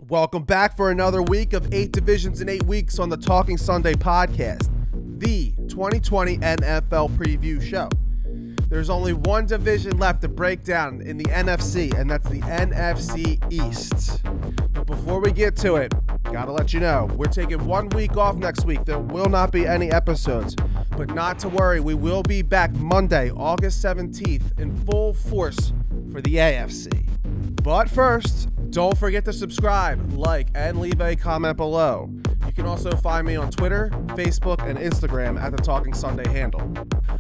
Welcome back for another week of 8 divisions in 8 weeks on the Talking Sunday podcast, the 2020 NFL preview show. There's only one division left to break down in the NFC, and that's the NFC East. But before we get to it, gotta let you know, we're taking 1 week off next week. There will not be any episodes, but not to worry, we will be back Monday, August 17th in full force for the AFC. But first, don't forget to subscribe, like, and leave a comment below. You can also find me on Twitter, Facebook, and Instagram at the Talking Sunday handle.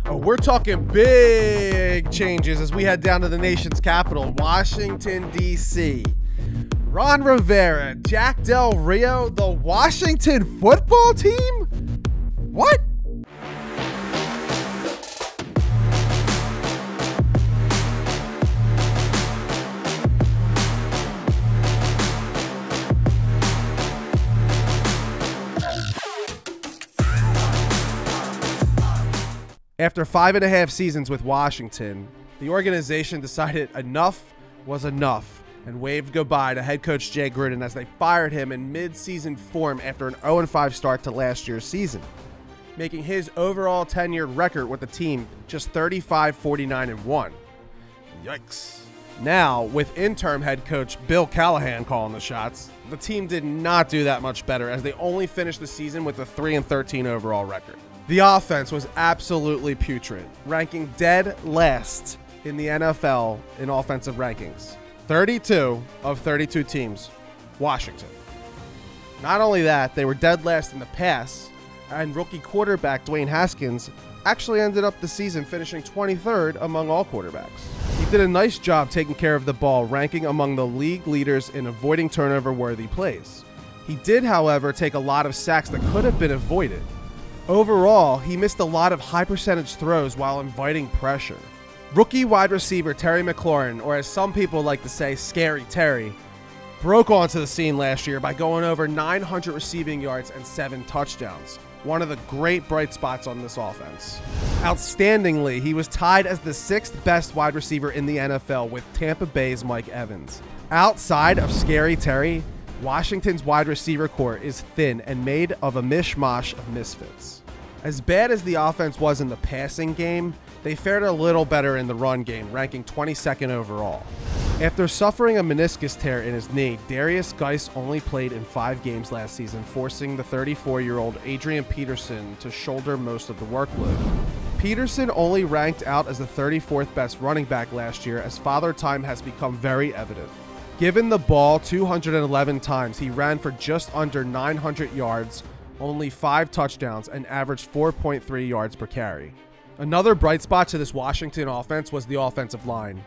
Oh, we're talking big changes as we head down to the nation's capital, Washington, D.C. Ron Rivera, Jack Del Rio, the Washington football team? What? After 5.5 seasons with Washington, the organization decided enough was enough and waved goodbye to head coach Jay Gruden as they fired him in mid-season form after an 0-5 start to last year's season, making his overall tenured record with the team just 35-49-1. Yikes. Now, with interim head coach Bill Callahan calling the shots, the team did not do that much better as they only finished the season with a 3-13 overall record. The offense was absolutely putrid, ranking dead last in the NFL in offensive rankings. 32 of 32 teams, Washington. Not only that, they were dead last in the pass, and rookie quarterback Dwayne Haskins actually ended up the season finishing 23rd among all quarterbacks. He did a nice job taking care of the ball, ranking among the league leaders in avoiding turnover-worthy plays. He did, however, take a lot of sacks that could have been avoided. Overall, he missed a lot of high-percentage throws while inviting pressure. Rookie wide receiver Terry McLaurin, or as some people like to say, Scary Terry, broke onto the scene last year by going over 900 receiving yards and 7 touchdowns, one of the great bright spots on this offense. Outstandingly, he was tied as the 6th best wide receiver in the NFL with Tampa Bay's Mike Evans. Outside of Scary Terry, Washington's wide receiver core is thin and made of a mishmash of misfits. As bad as the offense was in the passing game, they fared a little better in the run game, ranking 22nd overall. After suffering a meniscus tear in his knee, Darius Geis only played in 5 games last season, forcing the 34-year-old Adrian Peterson to shoulder most of the workload. Peterson only ranked out as the 34th best running back last year, as father time has become very evident. Given the ball 211 times, he ran for just under 900 yards, only 5 touchdowns, and averaged 4.3 yards per carry. Another bright spot to this Washington offense was the offensive line.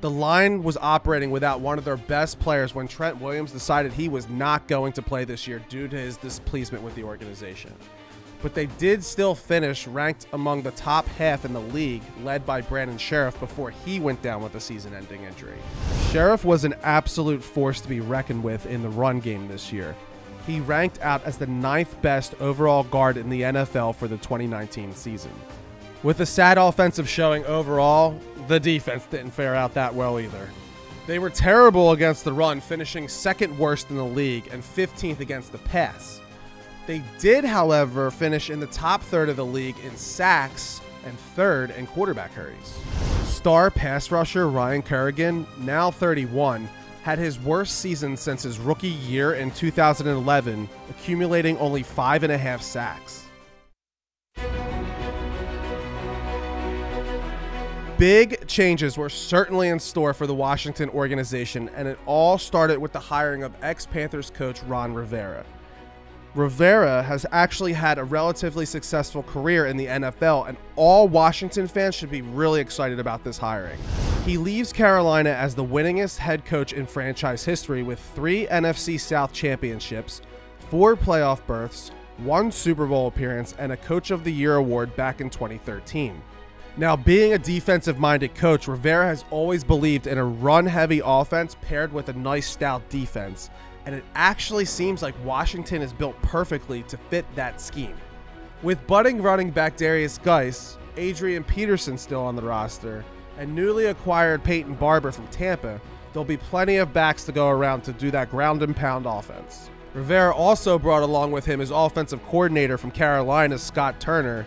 The line was operating without one of their best players when Trent Williams decided he was not going to play this year due to his displeasement with the organization. But they did still finish ranked among the top half in the league, led by Brandon Sheriff before he went down with a season-ending injury. Sheriff was an absolute force to be reckoned with in the run game this year. He ranked out as the 9th best overall guard in the NFL for the 2019 season. With a sad offensive showing overall, the defense didn't fare out that well either. They were terrible against the run, finishing 2nd worst in the league and 15th against the pass. They did, however, finish in the top third of the league in sacks and 3rd in quarterback hurries. Star pass rusher Ryan Kerrigan, now 31, had his worst season since his rookie year in 2011, accumulating only 5.5 sacks. Big changes were certainly in store for the Washington organization, and it all started with the hiring of ex-Panthers coach Ron Rivera. Rivera has actually had a relatively successful career in the NFL, and all Washington fans should be really excited about this hiring. He leaves Carolina as the winningest head coach in franchise history with 3 NFC South championships, 4 playoff berths, 1 Super Bowl appearance, and a Coach of the Year award back in 2013. Now, being a defensive-minded coach, Rivera has always believed in a run-heavy offense paired with a nice, stout defense, and it actually seems like Washington is built perfectly to fit that scheme. With budding running back Darius Geis, Adrian Peterson still on the roster, and newly acquired Peyton Barber from Tampa, there'll be plenty of backs to go around to do that ground and pound offense. Rivera also brought along with him his offensive coordinator from Carolina, Scott Turner,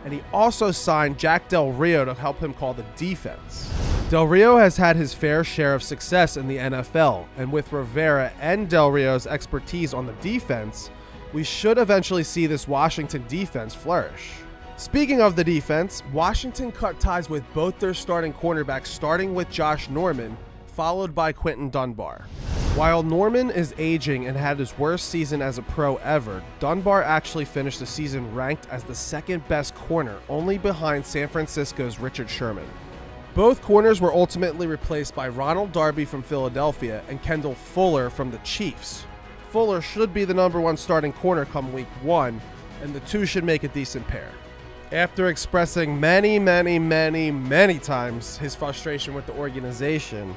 and he also signed Jack Del Rio to help him call the defense. Del Rio has had his fair share of success in the NFL, and with Rivera and Del Rio's expertise on the defense, we should eventually see this Washington defense flourish. Speaking of the defense, Washington cut ties with both their starting cornerbacks, starting with Josh Norman, followed by Quentin Dunbar. While Norman is aging and had his worst season as a pro ever, Dunbar actually finished the season ranked as the second best corner, only behind San Francisco's Richard Sherman. Both corners were ultimately replaced by Ronald Darby from Philadelphia and Kendall Fuller from the Chiefs. Fuller should be the #1 starting corner come week 1, and the two should make a decent pair. After expressing many times his frustration with the organization,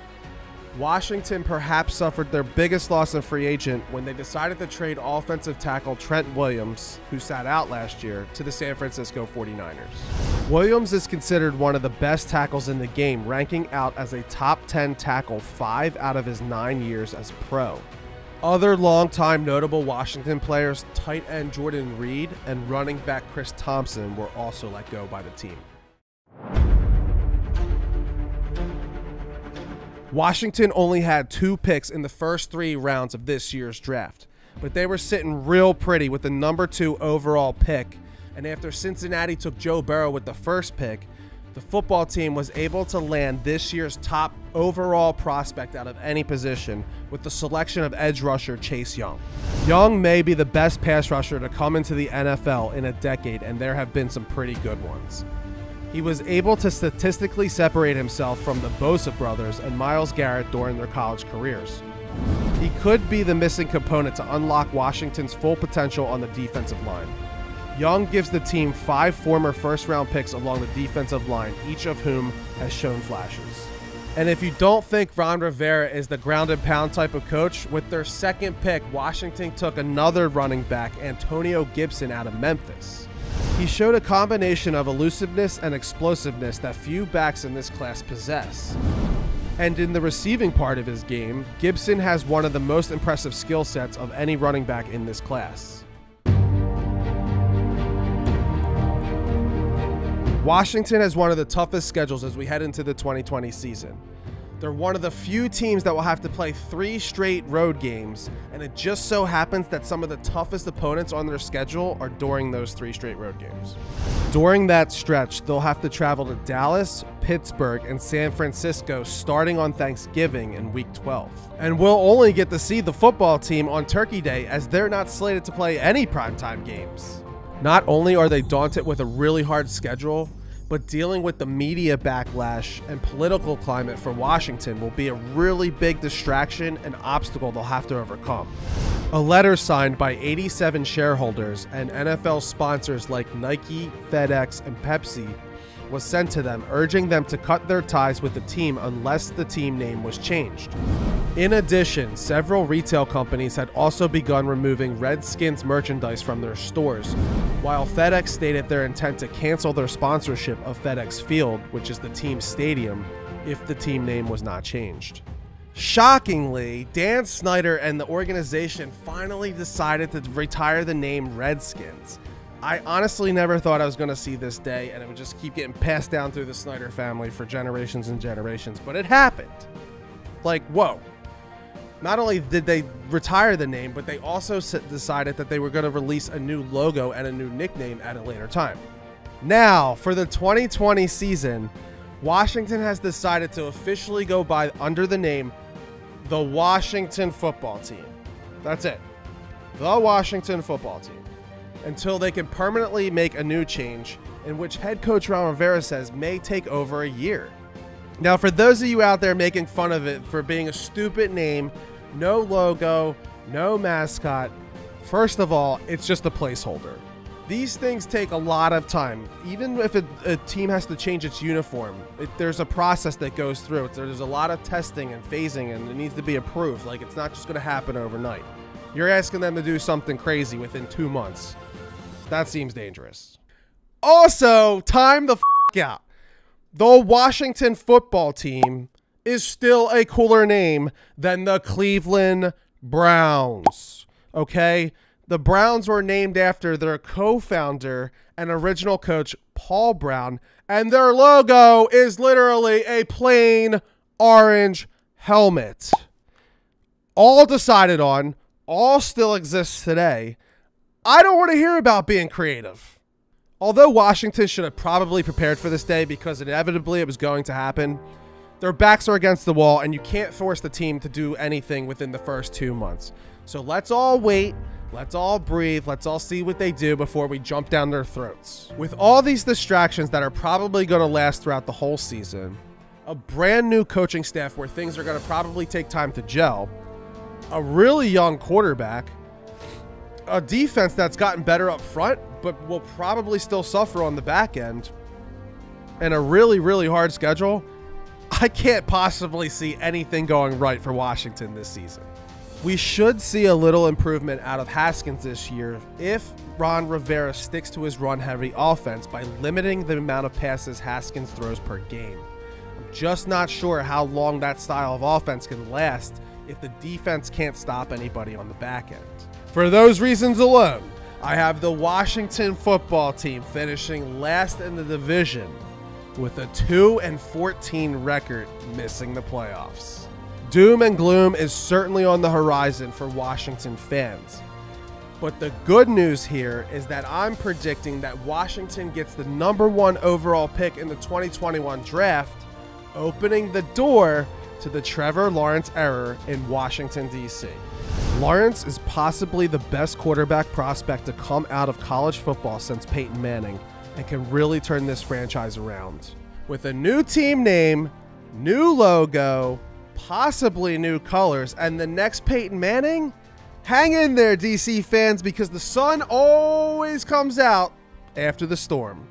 Washington perhaps suffered their biggest loss in free agent when they decided to trade offensive tackle Trent Williams, who sat out last year, to the San Francisco 49ers. Williams is considered one of the best tackles in the game, ranking out as a top 10 tackle 5 out of his 9 years as pro. Other longtime notable Washington players, tight end Jordan Reed and running back Chris Thompson, were also let go by the team. Washington only had 2 picks in the first 3 rounds of this year's draft, but they were sitting real pretty with the #2 overall pick, and after Cincinnati took Joe Burrow with the first pick, the football team was able to land this year's top overall prospect out of any position with the selection of edge rusher Chase Young. Young may be the best pass rusher to come into the NFL in a decade, and there have been some pretty good ones. He was able to statistically separate himself from the Bosa brothers and Myles Garrett during their college careers. He could be the missing component to unlock Washington's full potential on the defensive line. Young gives the team 5 former first-round picks along the defensive line, each of whom has shown flashes. And if you don't think Ron Rivera is the ground and pound type of coach, with their second pick, Washington took another running back, Antonio Gibson, out of Memphis. He showed a combination of elusiveness and explosiveness that few backs in this class possess. And in the receiving part of his game, Gibson has one of the most impressive skill sets of any running back in this class. Washington has one of the toughest schedules as we head into the 2020 season. They're one of the few teams that will have to play 3 straight road games, and it just so happens that some of the toughest opponents on their schedule are during those 3 straight road games. During that stretch, they'll have to travel to Dallas, Pittsburgh, and San Francisco starting on Thanksgiving in Week 12. And we'll only get to see the football team on Turkey Day, as they're not slated to play any primetime games. Not only are they daunted with a really hard schedule, but dealing with the media backlash and political climate for Washington will be a really big distraction and obstacle they'll have to overcome. A letter signed by 87 shareholders and NFL sponsors like Nike, FedEx, and Pepsi was sent to them, urging them to cut their ties with the team unless the team name was changed. In addition, several retail companies had also begun removing Redskins merchandise from their stores, while FedEx stated their intent to cancel their sponsorship of FedEx Field, which is the team's stadium, if the team name was not changed. Shockingly, Dan Snyder and the organization finally decided to retire the name Redskins. I honestly never thought I was going to see this day, and it would just keep getting passed down through the Snyder family for generations and generations, but it happened. Like, whoa. Not only did they retire the name, but they also decided that they were going to release a new logo and a new nickname at a later time. Now, for the 2020 season, Washington has decided to officially go by under the name the Washington Football Team. That's it. The Washington Football Team. Until they can permanently make a new change, in which head coach Ron Rivera says may take over a year. Now, for those of you out there making fun of it for being a stupid name, no logo, no mascot, first of all, it's just a placeholder. These things take a lot of time. Even if a team has to change its uniform, there's a process that goes through it. There's a lot of testing and phasing, and it needs to be approved. Like, it's not just going to happen overnight. You're asking them to do something crazy within 2 months. That seems dangerous. Also, time the f*** out. The Washington Football Team is still a cooler name than the Cleveland Browns. Okay? The Browns were named after their co-founder and original coach, Paul Brown, and their logo is literally a plain orange helmet. All decided on, all still exists today. I don't want to hear about being creative. Although Washington should have probably prepared for this day because inevitably it was going to happen, their backs are against the wall and you can't force the team to do anything within the first 2 months. So let's all wait, let's all breathe, let's all see what they do before we jump down their throats. With all these distractions that are probably going to last throughout the whole season, a brand new coaching staff where things are going to probably take time to gel, a really young quarterback, a defense that's gotten better up front, but will probably still suffer on the back end, and a really, really hard schedule, I can't possibly see anything going right for Washington this season. We should see a little improvement out of Haskins this year if Ron Rivera sticks to his run-heavy offense by limiting the amount of passes Haskins throws per game. I'm just not sure how long that style of offense can last if the defense can't stop anybody on the back end. For those reasons alone, I have the Washington football team finishing last in the division with a 2-14 record, missing the playoffs. Doom and gloom is certainly on the horizon for Washington fans. But the good news here is that I'm predicting that Washington gets the #1 overall pick in the 2021 draft, opening the door to the Trevor Lawrence era in Washington, D.C. Lawrence is possibly the best quarterback prospect to come out of college football since Peyton Manning and can really turn this franchise around. With a new team name, new logo, possibly new colors, and the next Peyton Manning, hang in there, DC fans, because the sun always comes out after the storm.